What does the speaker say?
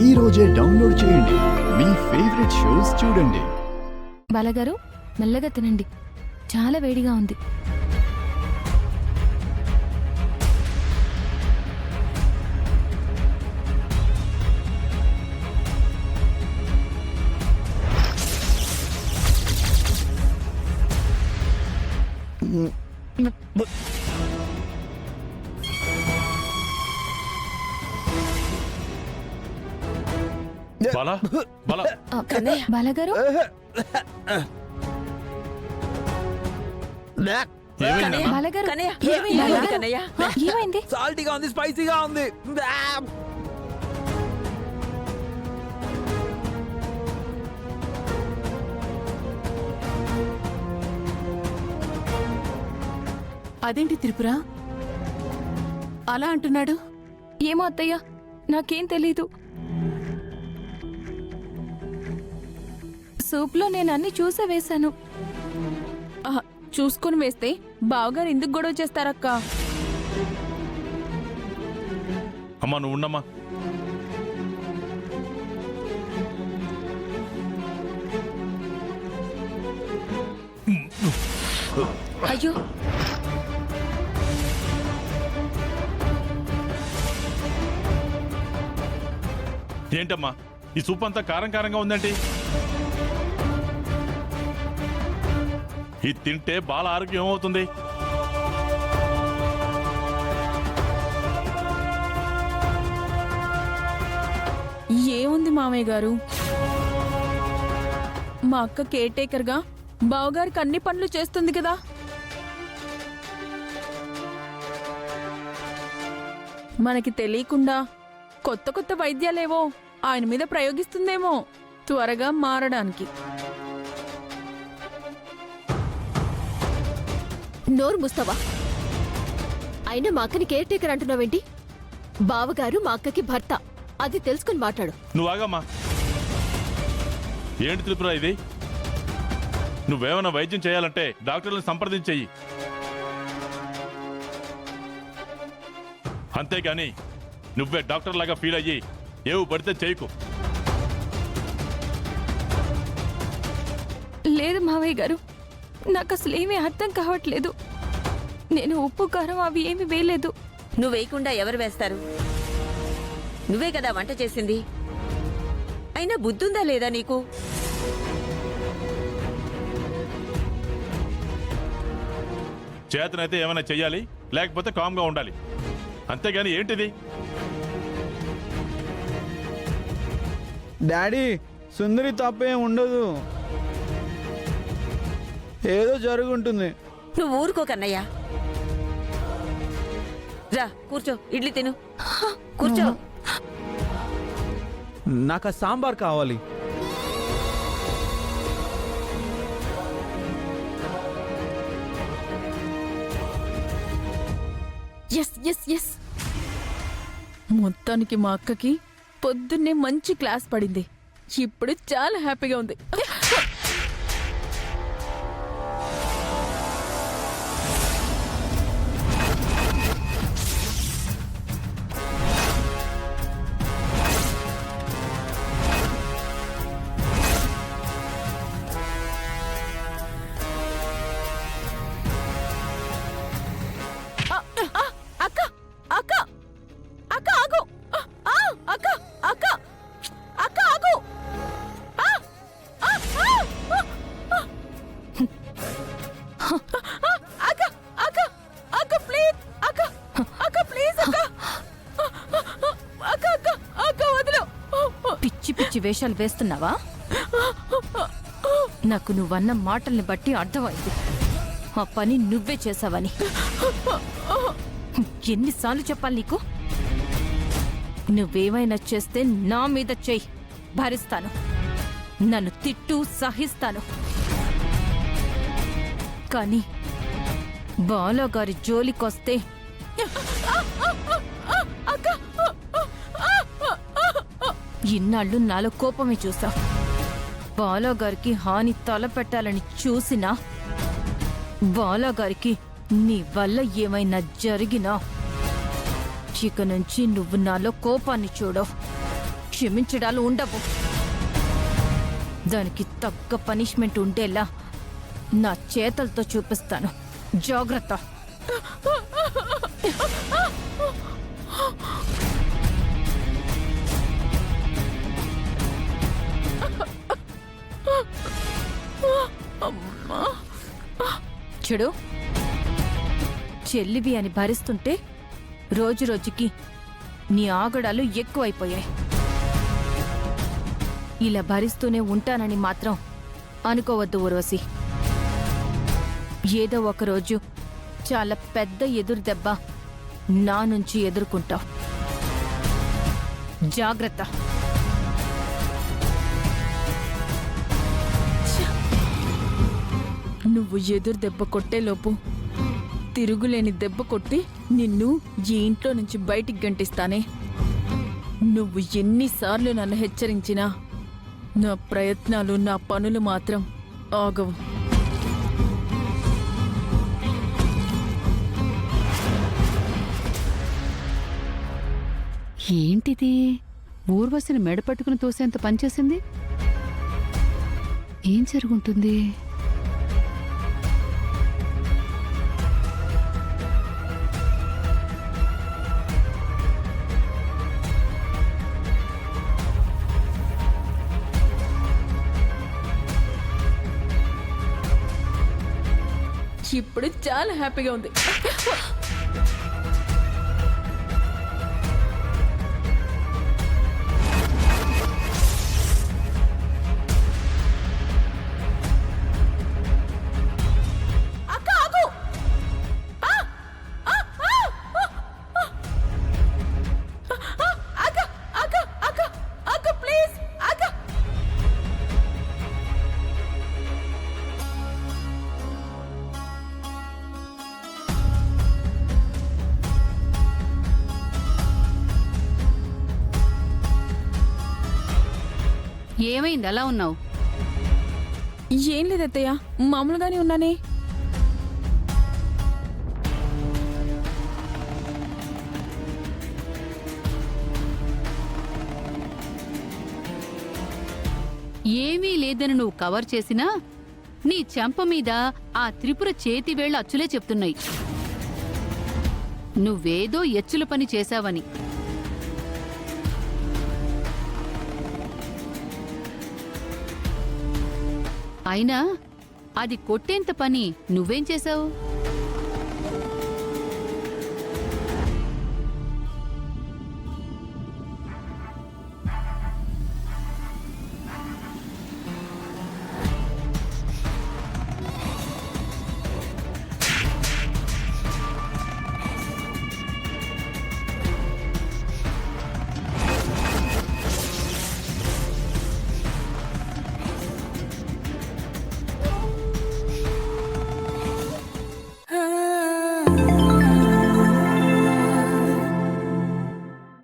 ఈ రోజే డౌన్లోడ్ చేయండి. మీ ఫేవరెట్ షోస్ చూడండి. బాలగారు మెల్లగా తినండి, చాలా వేడిగా ఉంది. బాలగారు బాలగారు ఏమైంది? సాల్టీగా ఉంది, స్పైసీగా ఉంది. అదేంటి త్రిపుర అలా అంటున్నాడు? ఏమో అత్తయ్య, నాకేం తెలీదు. సూప్లో నేను అన్ని చూసే వేశాను. చూసుకుని వేస్తే బావగారు ఎందుకు గొడవ చేస్తారక్క? అమ్మా నువ్వు ఉండమ్మా. అయ్యో ఏంటమ్మా ఈ సూప్ అంతా కారం కారంగా ఉందండి? ఇది తింటే బాల ఆరోగ్యం ఏమవుతుంది? ఏముంది మామయ్య గారు, మా అక్క కేర్ టేకర్గా బావగారికి అన్ని పనులు చేస్తుంది కదా. మనకి తెలియకుండా కొత్త కొత్త వైద్యాలేవో ఆయన మీద ప్రయోగిస్తుందేమో త్వరగా మారడానికి. నోరు ముస్తావా? అయినా మా అక్కని కేర్ టేకర్ అంటున్నావేంటి? బావగారు మా అక్కకి భర్త, అది తెలుసుకుని మాట్లాడు. నువ్వు ఆగమ్మా. ఏంటి త్రిపుర ఇది? నువ్వేమైనా వైద్యం చేయాలంటే డాక్టర్లను సంప్రదించేయి, అంతేగాని నువ్వే డాక్టర్ లాగా ఫీల్ అయ్యి ఏవు పడితే చేయకు. లేదు మావయ్య గారు, నాకు అసలు ఏమీ అర్థం కావట్లేదు. నేను ఉప్పు కారం అవి ఏమి వేయలేదు. నువ్వు వేయకుండా ఎవరు వేస్తారు? నువ్వే కదా వంట చేసింది. అయినా బుద్ధుందా లేదా నీకు? చేతనైతే ఏమైనా చెయ్యాలి, లేకపోతే కామ్గా ఉండాలి, అంతేగాని ఏంటిది? డాడీ, సుందరి తప్పేం ఉండదు, ఏదో జరుగుంటుంది. నువ్వు ఊరుకో కన్నయ్య. రా కూర్చో, ఇడ్లీ తిను. కూర్చో. నాకు ఆ సాంబార్ కావాలి. Yes yes yes. మొత్తానికి మా అక్కకి పొద్దున్నే మంచి క్లాస్ పడింది. ఇప్పుడు చాలా హ్యాపీగా ఉంది. అక్క అక్క అక్క ఆగు! అక్క అక్క అక్క ఆగు! అక్క అక్క అక్క ప్లీజ్! అక్క అక్క ప్లీజ్! అక్క అక్క అక్క అక్క వదిలు! పిచ్చి పిచ్చి వేషాలు వేస్తున్నావా? నాకు నువ్వన్న మాటల్ని బట్టి అర్థమైంది ఆ పని నువ్వే చేసావని. ఎన్నిసార్లు చెప్పాలి నీకు? నువ్వేమైనా చేస్తే నా మీద చెయ్యి, భరిస్తాను. నన్ను తిట్టు, సహిస్తాను. కానీ బాలగారి జోలికొస్తే ఇన్నాళ్ళు నాలో కోపమే చూసా. బాలగారికి హాని తలపెట్టాలని చూసినా, బాలగారికి నీ వల్ల ఏమైనా జరిగినా ఇక నుంచి నువ్వు నాలో కోపాన్ని చూడవు. క్షమించడాలు ఉండవు. దానికి తగ్గ పనిష్మెంట్ ఉండేలా నా చేతలతో చూపిస్తాను. జాగ్రత్త. చూడు, చెల్లివి అని భరిస్తుంటే రోజు రోజుకి నీ ఆగడాలు ఎక్కువైపోయాయి. ఇలా భరిస్తూనే ఉంటానని మాత్రం అనుకోవద్దు ఊర్వశి. ఏదో ఒకరోజు చాలా పెద్ద ఎదురు దెబ్బ నా నుంచి ఎదుర్కొంటావు. జాగ్రత్త. నువ్వు ఎదురు దెబ్బ కొట్టేలోపు తిరుగులేని దెబ్బ కొట్టి నిన్ను ఈ ఇంట్లో నుంచి బయటికి గంటిస్తానే. నువ్వు ఎన్నిసార్లు నన్ను హెచ్చరించినా నా ప్రయత్నాలు, నా పనులు మాత్రం ఆగవు. ఏంటిది? ఊర్వశిని మెడపట్టుకుని తోసేంత పనిచేసింది. ఏం జరుగుంటుంది? ఇప్పుడు చాలా హ్యాపీగా ఉంది. ఏమైంది? అలా ఉన్నావు? ఏం లేదత్తయ్య, మామూలుగానే ఉన్నానే. ఏమీ లేదని నువ్వు కవర్ చేసినా నీ చెంప మీద ఆ త్రిపుర చేతివేళ్ల అచ్చులే చెప్తున్నాయి నువ్వేదో ఎచ్చుల పని చేశావని. అయినా అది కొట్టేంత పని నువ్వేం చేశావు?